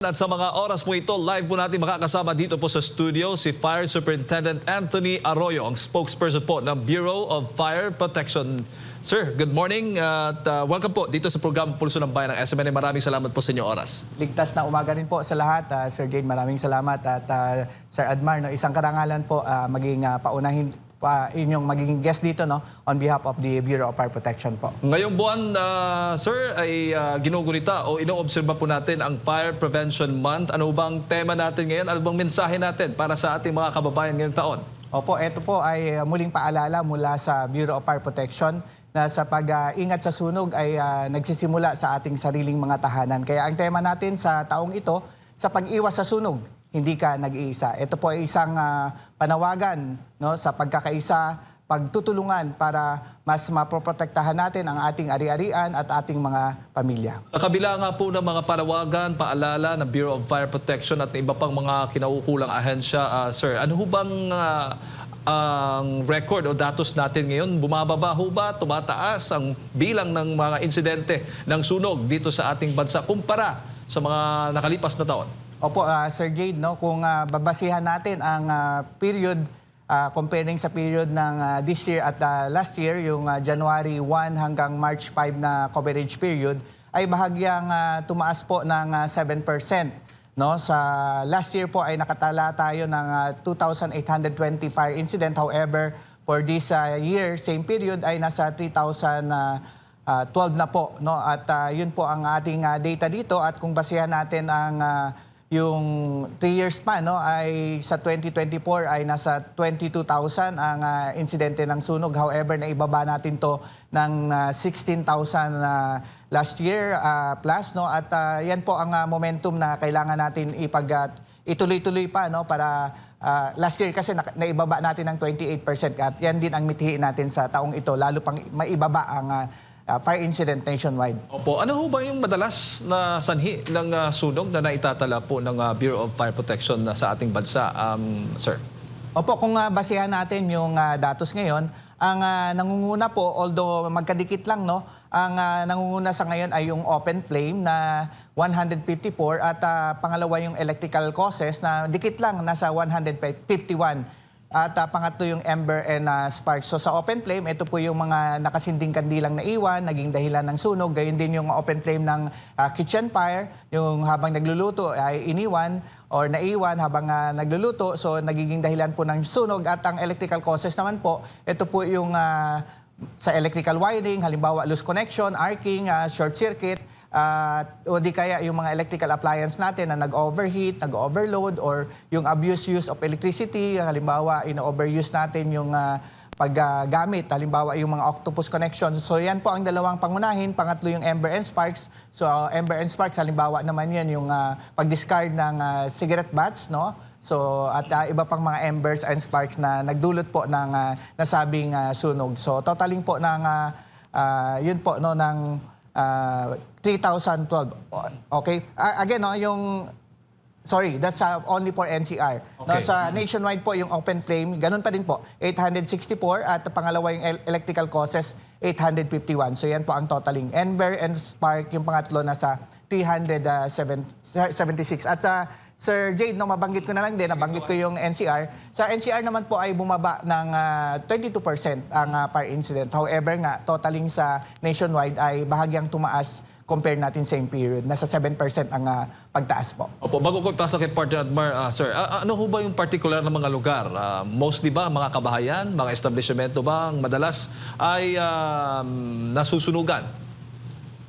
At sa mga oras po ito, live po natin makakasama dito po sa studio si Fire Superintendent Anthony Arroyo, ang spokesperson po ng Bureau of Fire Protection. Sir, good morning at welcome po dito sa program Pulso ng Bayan ng SMNA. Maraming salamat po sa inyong oras. Ligtas na umaga rin po sa lahat. Sir Jade, maraming salamat. At Sir Admar, isang karangalan po maging paunahin inyong magiging guest dito on behalf of the Bureau of Fire Protection po. Ngayong buwan, sir, ay ginugunita o inoobserba po natin ang Fire Prevention Month. Ano bang tema natin ngayon? Ano bang mensahe natin para sa ating mga kababayan ngayong taon? Opo, ito po ay muling paalala mula sa Bureau of Fire Protection na sa pag-ingat sa sunog ay nagsisimula sa ating sariling mga tahanan. Kaya ang tema natin sa taong ito, sa pag-iwas sa sunog, hindi ka nag-iisa. Ito po ay isang panawagan sa pagkakaisa, pagtutulungan para mas mapoprotektahan natin ang ating ari-arian at ating mga pamilya. Sa kabila nga po ng mga panawagan, paalala ng Bureau of Fire Protection at iba pang mga kinaukulang ahensya, sir, ano ho bang ang record o datos natin ngayon? Bumababa ho ba, tumataas ang bilang ng mga insidente ng sunog dito sa ating bansa kumpara sa mga nakalipas na taon? Opo, Sir Jade, kung babasihan natin ang period, comparing sa period ng this year at last year, yung January 1 hanggang March 5 na coverage period, ay bahagyang tumaas po ng 7%. Sa last year po ay nakatala tayo ng 2,820 fire incident. However, for this year, same period, ay nasa 3,012 na po. At yun po ang ating data dito. At kung basihan natin ang yung 3 years pa ay sa 2024 ay nasa 22,000 ang insidente ng sunog. However, naibaba natin to ng 16,000 last year plus. At yan po ang momentum na kailangan natin ituloy-tuloy pa para last year kasi naibaba natin ng 28%. At yan din ang mithiin natin sa taong ito, lalo pang maibaba ang fire incident nationwide. Opo. Ano ho ba yung madalas na sanhi ng sunog na naitatala po ng Bureau of Fire Protection sa ating bansa, sir? Opo, kung basihan natin yung datos ngayon, ang nangunguna po, although magkadikit lang, ang nangunguna sa ngayon ay yung open flame na 154 at pangalawa yung electrical causes na dikit lang, nasa 151. At pangatlo yung ember and spark. So sa open flame, ito po yung mga nakasinding kandilang naiwan, naging dahilan ng sunog. Gayon din yung open flame ng kitchen fire, yung habang nagluluto ay iniwan or naiwan habang nagluluto. So nagiging dahilan po ng sunog. At ang electrical causes naman po, ito po yung sa electrical wiring, halimbawa loose connection, arcing, short circuit, o di kaya yung mga electrical appliance natin na nag-overheat, nag-overload, or yung abuse use of electricity, halimbawa ino-overuse natin yung paggamit, halimbawa yung mga octopus connections. So yan po ang dalawang pangunahin. Pangatlo yung ember and sparks. So ember and sparks, halimbawa naman yan yung pag-discard ng cigarette butts, So at iba pang mga embers and sparks na nagdulot po ng nasabing sunog. So totaling po ng yun po ng 3,012. Okay? Again, sorry, that's only for NCR. Okay. Sa nationwide po, yung open flame, ganun pa din po, 864 at pangalawa yung electrical causes, 851. So yan po ang totaling. Ember and spark, yung pangatlo, nasa 376. At Sir Jade, mabanggit ko na lang din, nabanggit ko yung NCR. Sa NCR naman po ay bumaba ng 22% ang fire incident. However nga, totaling sa nationwide ay bahagyang tumaas compare natin same period. Nasa 7% ang pagtaas po. Opo, bago ko ipasa kay Partner Admar, sir, ano ho ba yung particular na mga lugar? Mostly ba mga kabahayan, mga establishmento ba ang madalas ay nasusunugan?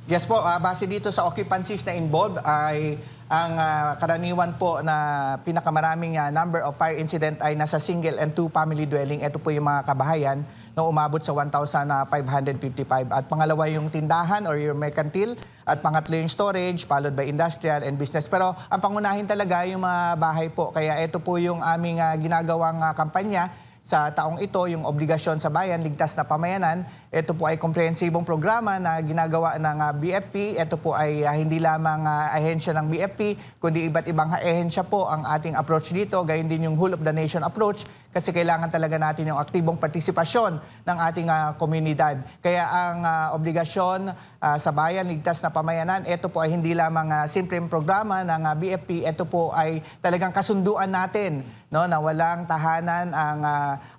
Yes po, base dito sa occupancies na involved ay ang karaniwan po na pinakamaraming number of fire incident ay nasa single and two family dwelling. Ito po yung mga kabahayan na umabot sa 1,555. At pangalawa yung tindahan or yung mercantil. At pangatlo yung storage, followed by industrial and business. Pero ang pangunahin talaga yung mga bahay po. Kaya ito po yung aming ginagawang kampanya. sa taong ito, yung Obligasyon sa Bayan, Ligtas na Pamayanan. Ito po ay komprehensibong programa na ginagawa ng BFP. Ito po ay hindi lamang ahensya ng BFP, kundi iba't ibang ahensya po ang ating approach dito. Gayon din yung whole of the nation approach kasi kailangan talaga natin yung aktibong partisipasyon ng ating komunidad. Kaya ang Obligasyon sa Bayan, Ligtas na Pamayanan, ito po ay hindi lamang simpleng programa ng BFP. Ito po ay talagang kasunduan natin, no, na walang tahanan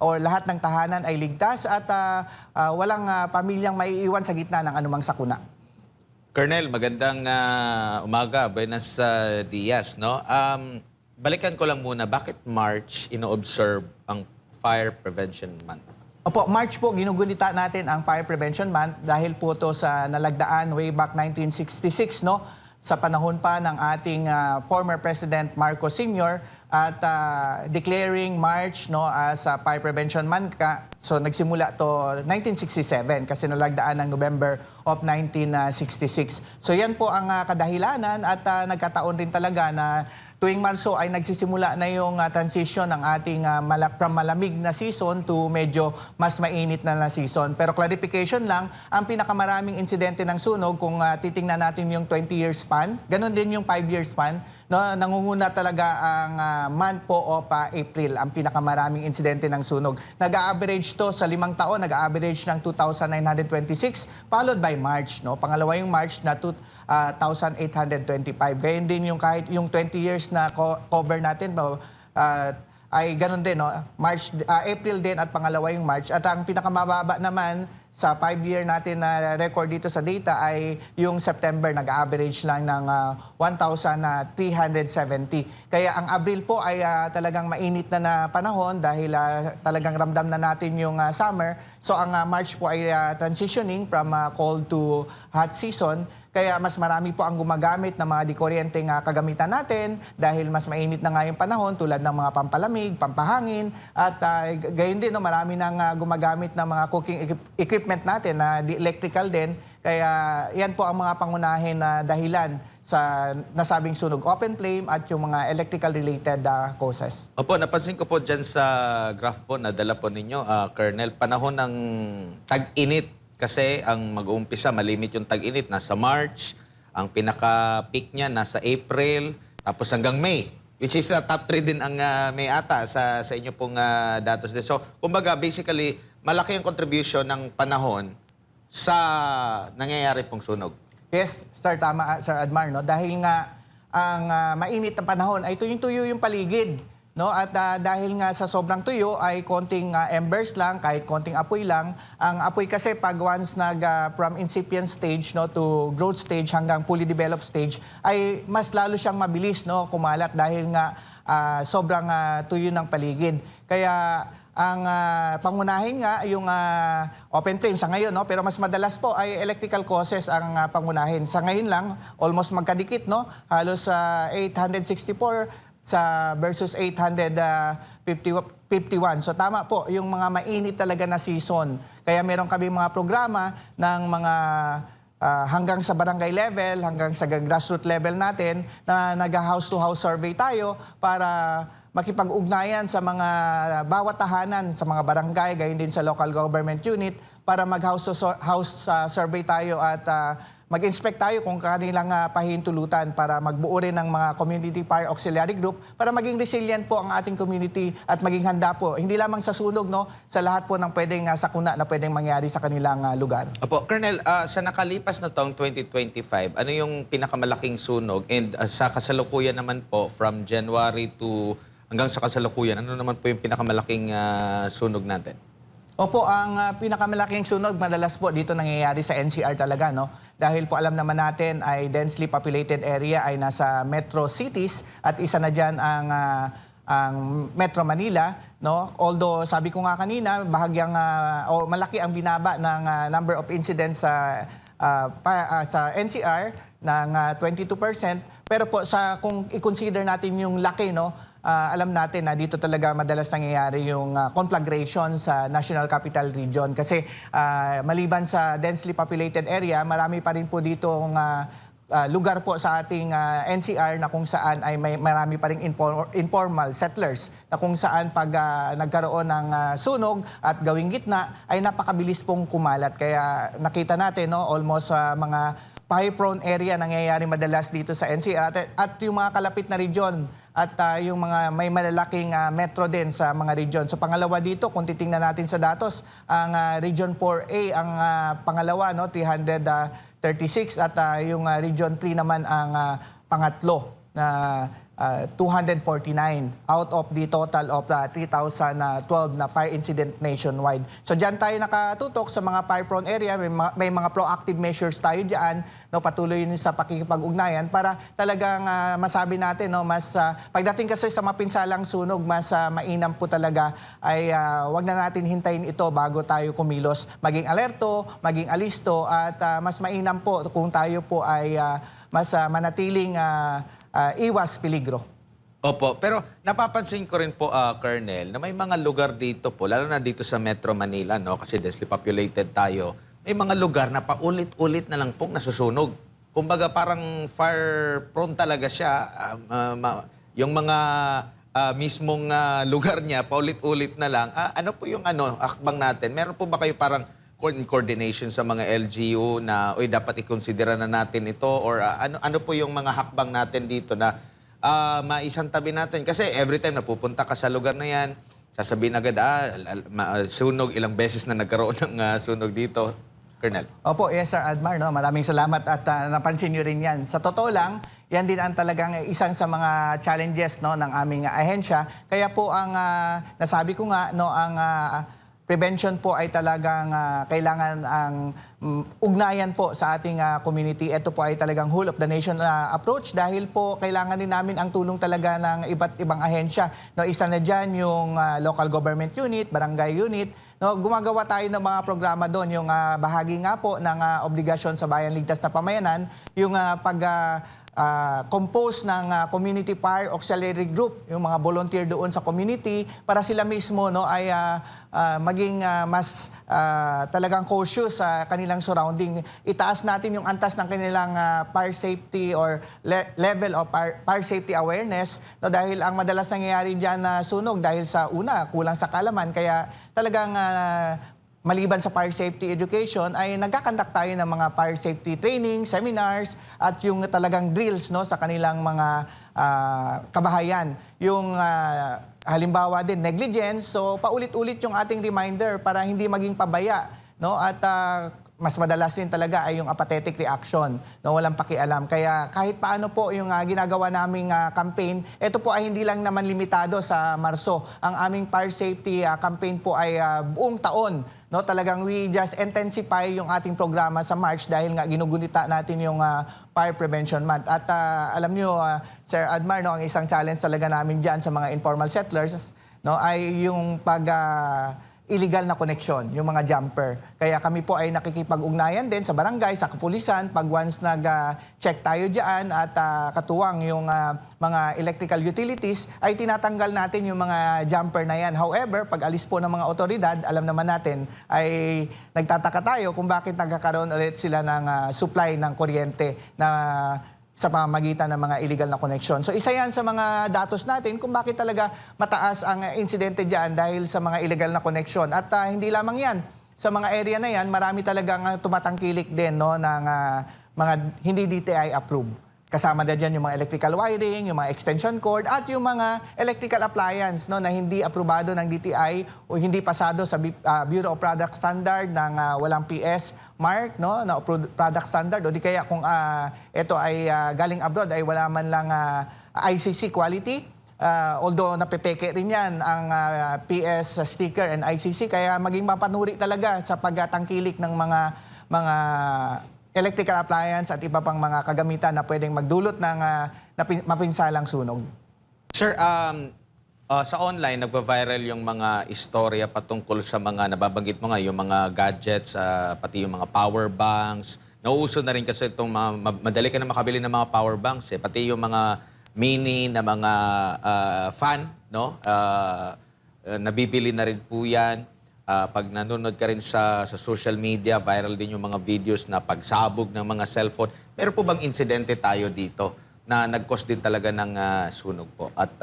o lahat ng tahanan ay ligtas at walang pamilyang maiiwan sa gitna ng anumang sakuna. Colonel, magandang umaga. Buenos dias, no? Balikan ko lang muna, bakit March ino-observe ang Fire Prevention Month? Opo, March po, ginugunita natin ang Fire Prevention Month dahil po to sa nalagdaan way back 1966, no? Sa panahon pa ng ating former President Marcos Sr. at declaring March, no, as a Fire Prevention Month. So nagsimula to 1967 kasi nalagdaan ng November of 1966. So yan po ang kadahilanan at nagkataon rin talaga na tuwing Marso ay nagsisimula na yung transition ng ating from malamig na season to medyo mas mainit na season. Pero clarification lang, ang pinakamaraming insidente ng sunog, kung titingnan natin yung 20-year span, ganun din yung 5-year span, no, nangunguna talaga ang month po of April, ang pinakamaraming insidente ng sunog. Nag-average to sa 5 taon, nag-average ng 2,926, followed by March. No? Pangalawa yung March na 2,825. Ganyan din yung kahit yung 20 years na cover natin, no, ay ganun din, no? April din at pangalawa yung March. At ang pinakamababa naman sa 5-year natin na record dito sa data ay yung September, nag-average lang ng 1,370. Kaya ang Abril po ay talagang mainit na panahon dahil talagang ramdam na natin yung summer. So ang March po ay transitioning from cold to hot season. Kaya mas marami po ang gumagamit ng mga dikuryenteng kagamitan natin dahil mas mainit na nga yung panahon tulad ng mga pampalamig, pampahangin at gayon din, no, marami nang gumagamit ng mga cooking equipment natin na electrical din. Kaya yan po ang mga pangunahin na dahilan sa nasabing sunog, open flame at yung mga electrical related causes. Opo, napansin ko po dyan sa graph po na dala po ninyo, Colonel, panahon ng tag-init. Kasi ang mag-uumpisa, malimit yung tag-init, nasa March, ang pinaka-peak niya nasa April, tapos hanggang May. Which is top 3 din ang May ata sa inyo pong datos din. So, kumbaga, basically, malaki ang contribution ng panahon sa nangyayari pong sunog. Yes, sir, tama, Sir Admar, no? Dahil nga ang mainit na panahon ay tuyong-tuyo yung paligid. No, at dahil nga sa sobrang tuyo ay konting embers lang, kahit konting apoy lang. Ang apoy kasi pag once from incipient stage, no, to growth stage hanggang fully developed stage ay mas lalo siyang mabilis, no, kumalat dahil nga sobrang tuyo ng paligid. Kaya ang pangunahin nga yung open flame sa ngayon, no, pero mas madalas po ay electrical causes ang pangunahin. Sa ngayon lang almost magkadikit, no, halos 864 sa versus 851. So tama po, yung mga mainit talaga na season. Kaya meron kami mga programa ng mga hanggang sa barangay level, hanggang sa grassroots level natin na nag-house-to-house survey tayo para makipag-ugnayan sa mga bawat tahanan, sa mga barangay, gayon din sa local government unit para mag-house-to-house survey tayo at mag-inspect tayo kung kanilang pahintulutan para magbuo rin ng mga community fire auxiliary group para maging resilient po ang ating community at maging handa po, hindi lamang sa sunog, no, sa lahat po ng pwedeng sakuna na pwedeng mangyari sa kanilang lugar. Opo, Colonel, sa nakalipas na taong 2025, ano yung pinakamalaking sunog? And sa kasalukuyan naman po, from January to hanggang sa kasalukuyan, ano naman po yung pinakamalaking sunog natin? Opo, ang pinakamalaking sunog madalas po dito nangyayari sa NCR talaga, no? Dahil po alam naman natin ay densely populated area ay nasa metro cities at isa na diyan ang Metro Manila, no? Although sabi ko nga kanina, bahagyang o malaki ang binaba ng number of incidents sa NCR ng 22%, pero po kung i-consider natin yung laki, no? Alam natin na dito talaga madalas nangyayari yung conflagration sa National Capital Region kasi maliban sa densely populated area, marami pa rin po dito lugar po sa ating NCR na kung saan ay may marami pa ring informal settlers na kung saan pag nagkaroon ng sunog at gawing gitna ay napakabilis pong kumalat. Kaya nakita natin, no, almost mga fire-prone area nangyayari madalas dito sa NCR at yung mga kalapit na region at yung mga may malalaking metro din sa mga region. So pangalawa dito, kung titingnan natin sa datos, ang Region 4A ang pangalawa, no, 336 at yung Region 3 naman ang pangatlo na 249 out of the total of 3,012 na fire incident nationwide. So diyan tayo nakatutok sa mga fire-prone area, may mga proactive measures tayo diyan, no, patuloy sa pakikipag-ugnayan para talagang masabi natin, no, mas pagdating kasi sa mapinsalang sunog, mas mainam po talaga ay wag na natin hintayin ito bago tayo kumilos. Maging alerto, maging alisto at mas mainam po kung tayo po ay mas manatiling iwas peligro. Opo, pero napapansin ko rin po, Colonel, na may mga lugar dito po, lalo na dito sa Metro Manila, no, kasi densely populated tayo, may mga lugar na paulit-ulit na lang pong nasusunog. Kumbaga parang fire-prone talaga siya. Yung mga mismong lugar niya, paulit-ulit na lang. Ano po yung hakbang natin? Meron po ba kayo parang coordination sa mga LGU na dapat i-considera na natin ito or ano po yung mga hakbang natin dito na maisang tabi natin kasi every time napupunta ka sa lugar na yan sasabihin agad sunog, ilang beses na nagkaroon ng sunog dito, Colonel. Opo, yes Sir Admar, no? Maraming salamat at napansin nyo rin yan. Sa totoo lang, yan din ang talagang isang sa mga challenges, no, ng aming ahensya. Kaya po ang nasabi ko nga, no, ang prevention po ay talagang kailangan ang ugnayan po sa ating community. Ito po ay talagang whole of the nation approach dahil po kailangan din namin ang tulong talaga ng iba't ibang ahensya. No, isa na dyan yung local government unit, barangay unit. No, gumagawa tayo ng mga programa doon. Yung bahagi nga po ng obligasyon sa Bayan Ligtas na Pamayanan, yung compose ng community fire auxiliary group, yung mga volunteer doon sa community para sila mismo, no, ay maging mas talagang cautious sa kanilang surrounding. Itaas natin yung antas ng kanilang fire safety or level of fire safety awareness, no, dahil ang madalas nangyayari diyan na sunog dahil sa una kulang sa kaalaman, kaya talagang maliban sa fire safety education, ay nagkakandak tayo ng mga fire safety training, seminars, at yung talagang drills, no, sa kanilang mga kabahayan. Yung halimbawa din, negligence, so paulit-ulit yung ating reminder para hindi maging pabaya, no, at mas madalas din talaga ay yung apathetic reaction, no, walang pakialam. Kaya kahit paano po yung ginagawa naming campaign, ito po ay hindi lang naman limitado sa Marso. Ang aming fire safety campaign po ay buong taon. No, talagang we just intensify yung ating programa sa March dahil nga ginugunita natin yung Fire Prevention Month. At alam nyo, Sir Admar, no, ang isang challenge talaga namin dyan sa mga informal settlers, no, ay yung illegal na connection, yung mga jumper. Kaya kami po ay nakikipag-ugnayan din sa barangay, sa kapulisan, pag once nag-check tayo dyan at katuwang yung mga electrical utilities, ay tinatanggal natin yung mga jumper na yan. However, pag alis po ng mga otoridad, alam naman natin, ay nagtataka tayo kung bakit nagkakaroon ulit sila ng supply ng kuryente na sa pamamagitan ng mga illegal na connection. So isa yan sa mga datos natin kung bakit talaga mataas ang insidente dyan dahil sa mga illegal na connection. At hindi lamang yan. Sa mga area na yan, marami talagang tumatangkilik din, no, ng mga hindi DTI approved. Kasama na dyan yung mga electrical wiring, yung mga extension cord, at yung mga electrical appliance, no, na hindi aprobado ng DTI o hindi pasado sa Bureau of Product Standard ng walang PS mark, no, na product standard, o di kaya kung ito ay galing abroad ay wala man lang ICC quality. Although napepeke rin yan ang PS sticker and ICC, kaya maging mapanuri talaga sa pagtangkilik ng mga electrical appliance at iba pang mga kagamitan na pwedeng magdulot ng mapinsalang sunog. Sir, sa online, nagpa-viral yung mga istorya patungkol sa mga nababanggit mo nga, yung mga gadgets, pati yung mga power banks. Nauuso na rin kasi itong madali ka na makabili ng mga power banks, pati yung mga mini na mga fan, no? Nabibili na rin po yan. Pag nanonood ka rin sa social media, viral din yung mga videos na pagsabog ng mga cellphone. Meron po bang insidente tayo dito na nag-cause din talaga ng sunog po? At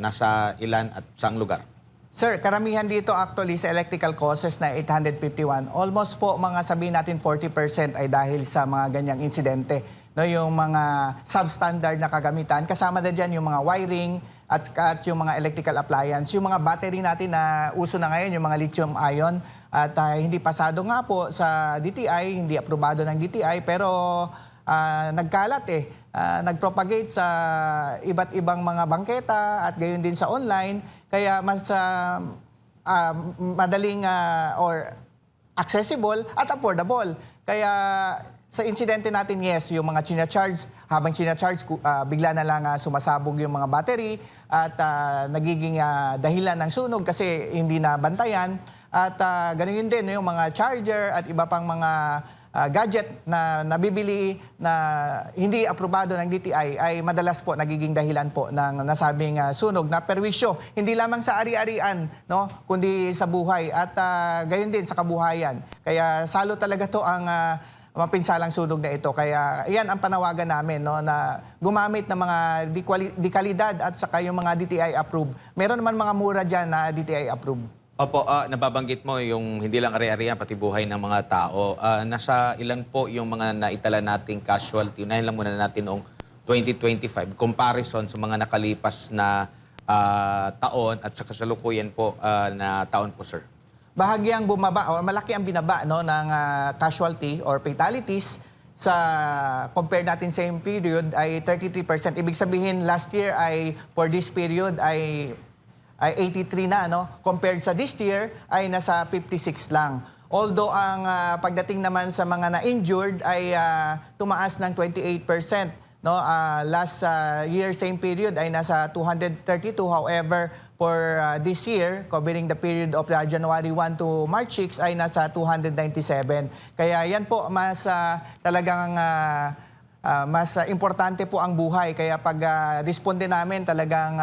nasa ilan at saang lugar? Sir, karamihan dito actually sa electrical causes na 851, almost po mga sabihin natin 40% ay dahil sa mga ganyang insidente. No, yung mga substandard na kagamitan, kasama na dyan yung mga wiring at yung mga electrical appliance. Yung mga battery natin na uso na ngayon, yung mga lithium ion, at hindi pasado nga po sa DTI, hindi aprobado ng DTI, pero nagkalat nagpropagate sa iba't ibang mga bangketa at gayon din sa online. Kaya mas madaling or accessible at affordable. Kaya sa insidente natin, yes, yung mga charge habang charge bigla na lang sumasabog yung mga battery at nagiging dahilan ng sunog kasi hindi na bantayan. At ganun din yung mga charger at iba pang mga gadget na nabibili na hindi aprobado ng DTI ay madalas po nagiging dahilan po ng nasabing sunog na perwisyo. Hindi lamang sa ari-arian, no, kundi sa buhay at gayon din sa kabuhayan. Kaya salo talaga to ang mapinsalang sunog na ito. Kaya yan ang panawagan namin, no, na gumamit ng mga di kalidad at saka yung mga DTI approved. Meron naman mga mura dyan na DTI approved. Opo, nababanggit mo yung hindi lang ari-arian, pati buhay ng mga tao. Nasa ilan po yung mga naitala nating casualty? Unahin lang muna natin noong 2025, comparison sa mga nakalipas na taon at sa kasalukuyan po na taon po, sir. Bahagyang bumaba o malaki ang binaba, no, ng casualty or fatalities sa compare natin same period ay 33%. Ibig sabihin last year ay for this period ay 83 na, no? Compared sa this year ay nasa 56 lang. Although ang pagdating naman sa mga na-injured ay tumaas ng 28%, no? Last year same period ay nasa 232. However, for this year, covering the period of January 1 to March 6 ay nasa 297. Kaya yan po mas talagang mas importante po ang buhay. Kaya pag responde namin talagang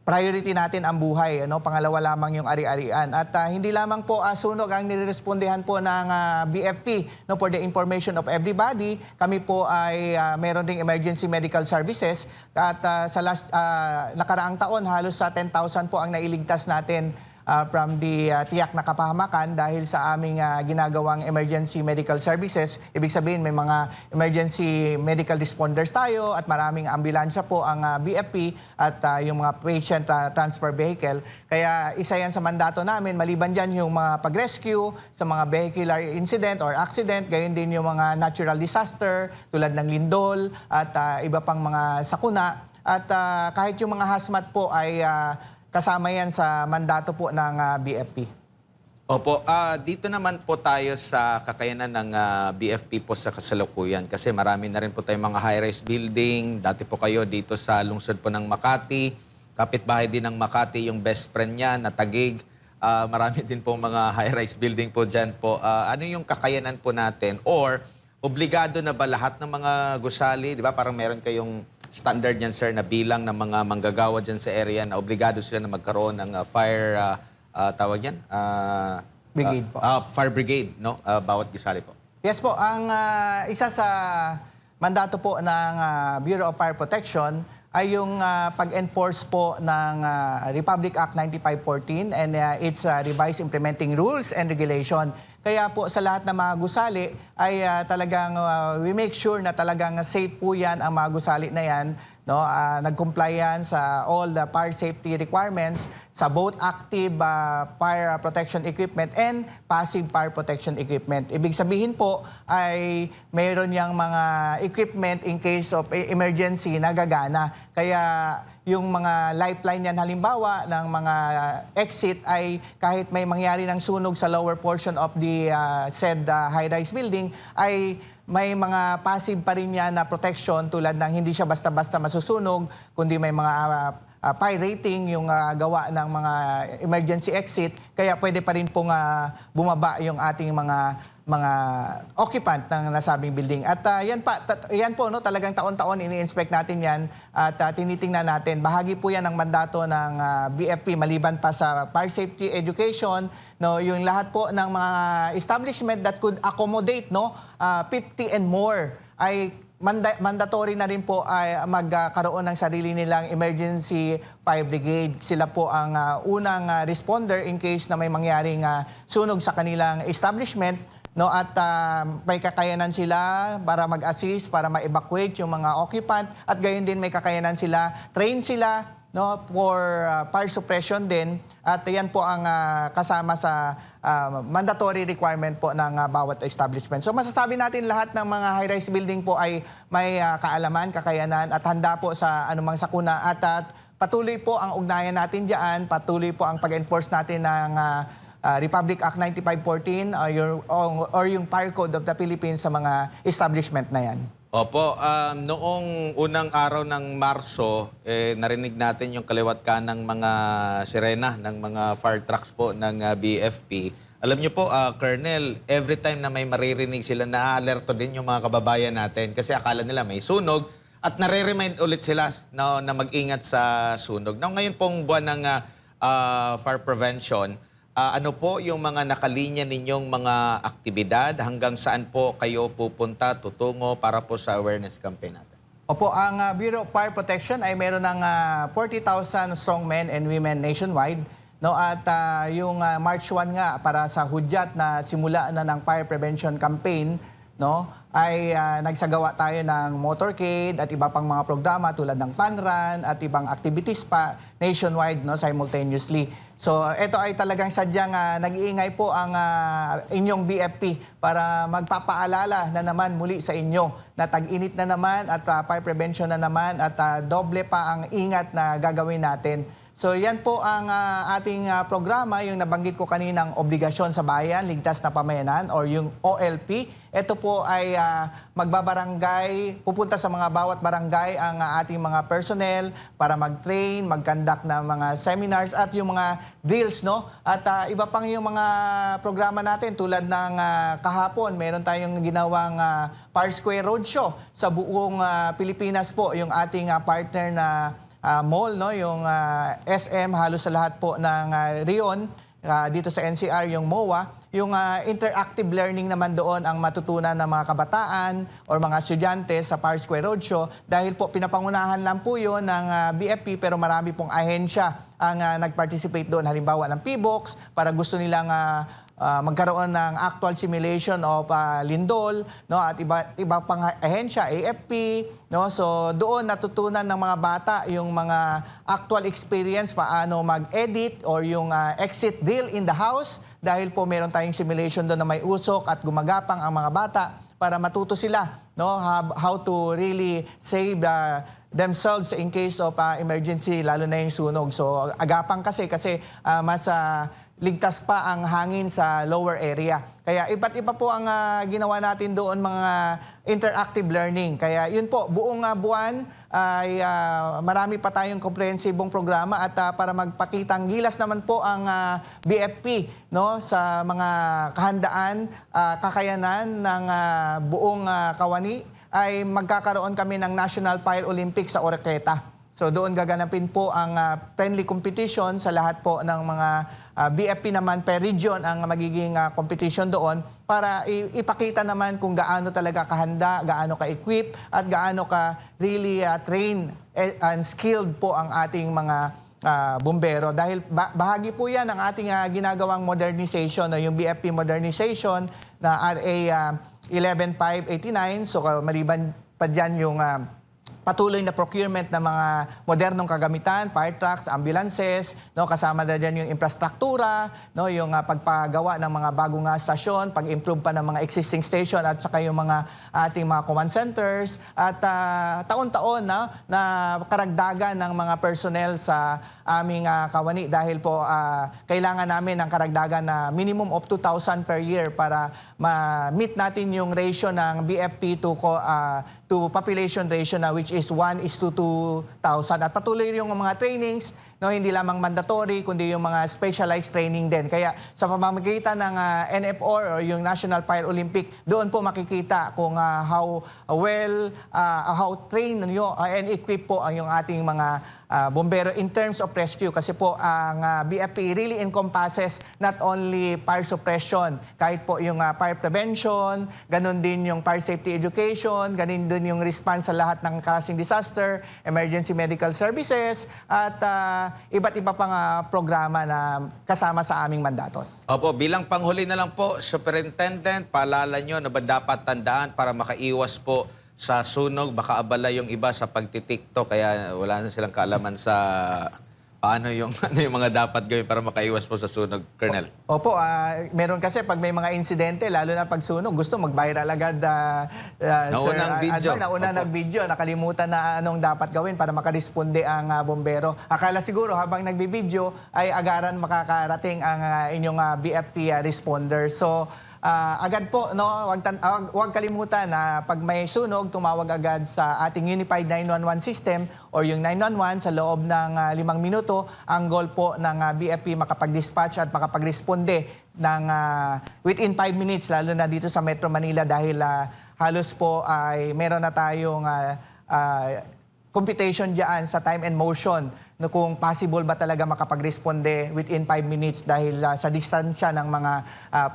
priority natin ang buhay, ano? Pangalawa lamang yung ari-arian. At hindi lamang po sunog ang nirespondehan po ng BFP, no, for the information of everybody. Kami po ay meron ding emergency medical services at sa last nakaraang taon halos sa 10,000 po ang nailigtas natin from the tiyak na kapahamakan dahil sa aming ginagawang emergency medical services. Ibig sabihin may mga emergency medical responders tayo at maraming ambulansya po ang BFP at yung mga patient transfer vehicle. Kaya isa yan sa mandato namin. Maliban dyan yung mga pag-rescue sa mga vehicular incident or accident, gayon din yung mga natural disaster tulad ng lindol at iba pang mga sakuna. At kahit yung mga hazmat po ay kasama yan sa mandato po ng BFP. Opo, dito naman po tayo sa kakayanan ng BFP po sa kasalukuyan kasi marami na rin po tayong mga high-rise building. Dati po kayo dito sa lungsod po ng Makati. Kapitbahay din ng Makati, yung best friend niya na Taguig. Marami din po mga high-rise building po dyan po. Ano yung kakayanan po natin? Or obligado na ba lahat ng mga gusali? Di ba parang meron kayong standard yan, sir, na bilang ng mga manggagawa dyan sa area na obligado sila na magkaroon ng fire, tawag yan? Brigade po. Fire brigade, no? Bawat gusali po. Yes po, ang isa sa mandato po ng Bureau of Fire Protection ay yung pag-enforce po ng Republic Act 9514 and its revised implementing rules and regulation. Kaya po sa lahat ng mga gusali ay talagang we make sure na talagang safe po yan ang mga gusali na yan. No, nag-comply yan sa all the fire safety requirements sa both active fire protection equipment and passive fire protection equipment. Ibig sabihin po ay mayroon yang mga equipment in case of emergency na gagana. Kaya yung mga lifeline yan halimbawa ng mga exit ay kahit may mangyari ng sunog sa lower portion of the said high-rise building ay may mga passive pa rin yan na protection tulad ng hindi siya basta-basta masusunog, kundi may mga PI rating, yung gawa ng mga emergency exit, kaya pwede pa rin pong bumaba yung ating mga occupant ng nasabing building. At yan po, no, talagang taon-taon ini-inspect natin yan at tinitingnan natin. Bahagi po yan ng mandato ng BFP maliban pa sa fire safety education, no, yung lahat po ng mga establishment that could accommodate, no, 50 and more ay mandatory na rin po ay magkaroon ng sarili nilang emergency fire brigade. Sila po ang unang responder in case na may mangyaring sunog sa kanilang establishment, no, at may kakayanan sila para mag-assist, para ma-evacuate yung mga occupant, at gayon din may kakayanan sila, train sila, no, for fire suppression din, at yan po ang kasama sa mandatory requirement po ng bawat establishment. So masasabi natin lahat ng mga high-rise building po ay may kaalaman, kakayanan at handa po sa anumang sakuna, at patuloy po ang ugnayan natin diyan, patuloy po ang pag-enforce natin ng Republic Act 9514 or yung Fire Code of the Philippines sa mga establishment na yan. Opo, noong unang araw ng Marso, narinig natin yung kaliwat ka ng mga sirena, ng mga fire trucks po ng BFP. Alam niyo po, Colonel, every time na may maririnig sila, na-alerto din yung mga kababayan natin kasi akala nila may sunog at nare-remind ulit sila na mag-ingat sa sunog. Now, ngayon pong buwan ng fire prevention, ano po yung mga nakalinya ninyong mga aktibidad? Hanggang saan po kayo pupunta, tutungo para po sa awareness campaign natin? Opo, ang Bureau of Fire Protection ay meron ng 40,000 strong men and women nationwide. No, at yung March 1 nga para sa hudyat na simula na ng fire prevention campaign, no, ay nagsagawa tayo ng motorcade at iba pang mga programa tulad ng fun run at ibang activities pa nationwide, no, simultaneously. So ito ay talagang sadyang nag-iingay po ang inyong BFP para magpapaalala na naman muli sa inyo na tag-init na naman at fire prevention na naman at doble pa ang ingat na gagawin natin. So yan po ang ating programa, yung nabanggit ko kaninang obligasyon sa bayan, ligtas na pamayanan or yung OLP. Ito po ay magbabarangay, pupunta sa mga bawat barangay ang ating mga personnel para mag-train, mag-conduct na mga seminars at yung mga drills, no? At iba pang yung mga programa natin tulad ng kahapon, meron tayong ginawang Fire Square Roadshow sa buong Pilipinas po, yung ating partner na mall, no, yung SM, halos sa lahat po ng Rion, dito sa NCR yung MOA, yung interactive learning naman doon ang matutunan ng mga kabataan or mga estudyante sa Fire Square Roadshow dahil po pinapangunahan lang po yun ng BFP pero marami pong ahensya ang nag-participate doon. Halimbawa ng PBOX para gusto nilang magkaroon ng actual simulation of lindol, no, at iba pang ahensya, AFP, no. So doon natutunan ng mga bata yung mga actual experience paano mag-edit or yung exit drill in the house dahil po meron tayong simulation doon na may usok at gumagapang ang mga bata para matuto sila, no, how to really save themselves in case of emergency, lalo na yung sunog. So agapang kasi mas ligtas pa ang hangin sa lower area. Kaya iba't iba po ang ginawa natin doon, mga interactive learning. Kaya yun po, buong buwan ay marami pa tayong komprehensibong programa at para magpakitang gilas naman po ang BFP, no, sa mga kahandaan, kakayanan ng buong Kawani ay magkakaroon kami ng National Fire Olympics sa Oroqueta. So doon gaganapin po ang friendly competition sa lahat po ng mga BFP naman per region ang magiging competition doon para ipakita naman kung gaano talaga kahanda, gaano ka-equip at gaano ka really trained and skilled po ang ating mga bumbero. Dahil bahagi po yan ng ating ginagawang modernization, no, yung BFP modernization na RA 11589. So maliban pa dyan yung patuloy na procurement ng mga modernong kagamitan, fire trucks, ambulances, no, kasama na diyan yung infrastruktura, no, yung pagpagawa ng mga bagong stasyon, pag-improve pa ng mga existing station at saka yung mga ating mga command centers at taon-taon na karagdagan ng mga personnel sa aming Kawani dahil po kailangan namin ng karagdagan na minimum of 2,000 per year para ma-meet natin yung ratio ng BFP to population ratio na which which is 1:2,000. At patuloy yung mga trainings, no, hindi lamang mandatory, kundi yung mga specialized training din. Kaya sa pamamagitan ng NFOR or yung National Fire Olympic, doon po makikita kung how trained and equipped po ang yung ating mga bombero in terms of rescue. Kasi po ang BFP really encompasses not only fire suppression, kahit po yung fire prevention, ganun din yung fire safety education, ganun din yung response sa lahat ng klaseng disaster, emergency medical services, at iba't iba pang programa na kasama sa aming mandatos. Opo, bilang panghuli na lang po, Superintendent, paalala nyo na ba dapat tandaan para makaiwas po sa sunog? Baka abala yung iba sa pagtitiktok, kaya wala na silang kaalaman sa paano yung, ano yung mga dapat gawin para makaiwas po sa sunog, Colonel. Opo, meron kasi pag may mga insidente, lalo na pag sunog, gusto mag-viral agad. Naunang video. Nauna Opo. nag-video, nakalimutan na anong dapat gawin para makaresponde ang bombero. Akala siguro habang nagbi-video ay agaran makakarating ang inyong BFP responder. So, agad po, no, wag kalimutan na pag may sunog, tumawag agad sa ating Unified 911 system or yung 911 sa loob ng 5 minuto. Ang goal po ng BFP makapag-dispatch at makapag-responde ng within 5 minutes, lalo na dito sa Metro Manila dahil halos po ay meron na tayong computation diyan sa time and motion no, kung possible ba talaga makapag-responde within 5 minutes dahil sa distansya ng mga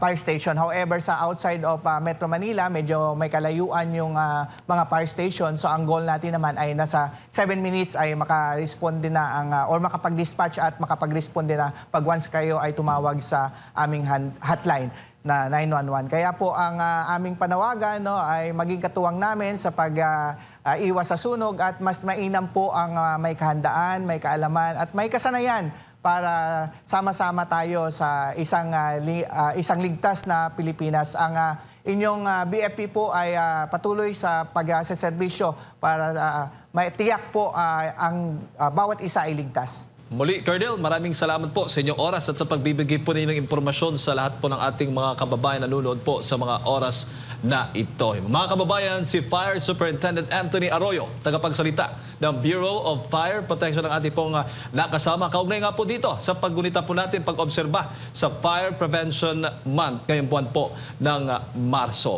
fire station. However, sa outside of Metro Manila, medyo may kalayuan yung mga fire station. So ang goal natin naman ay nasa 7 minutes ay makaresponde na ang or makapag-dispatch at makapag-responde na pag once kayo ay tumawag sa aming hotline na 911. Kaya po ang aming panawagan, no, ay maging katuwang namin sa pag-iwas sa sunog at mas mainam po ang may kahandaan, may kaalaman at may kasanayan para sama-sama tayo sa isang ligtas na Pilipinas. Ang inyong BFP po ay patuloy sa pag-serbisyo para maitiyak po ang bawat isa ay ligtas. Muli, Colonel, maraming salamat po sa inyong oras at sa pagbibigay po ninyo ng impormasyon sa lahat po ng ating mga kababayan na nanonood po sa mga oras na ito. Mga kababayan, si Fire Superintendent Anthony Arroyo, tagapagsalita ng Bureau of Fire Protection ng ating pong nakasama. Kaugnay nga po dito sa paggunita po natin, pag-obserba sa Fire Prevention Month ngayong buwan po ng Marso.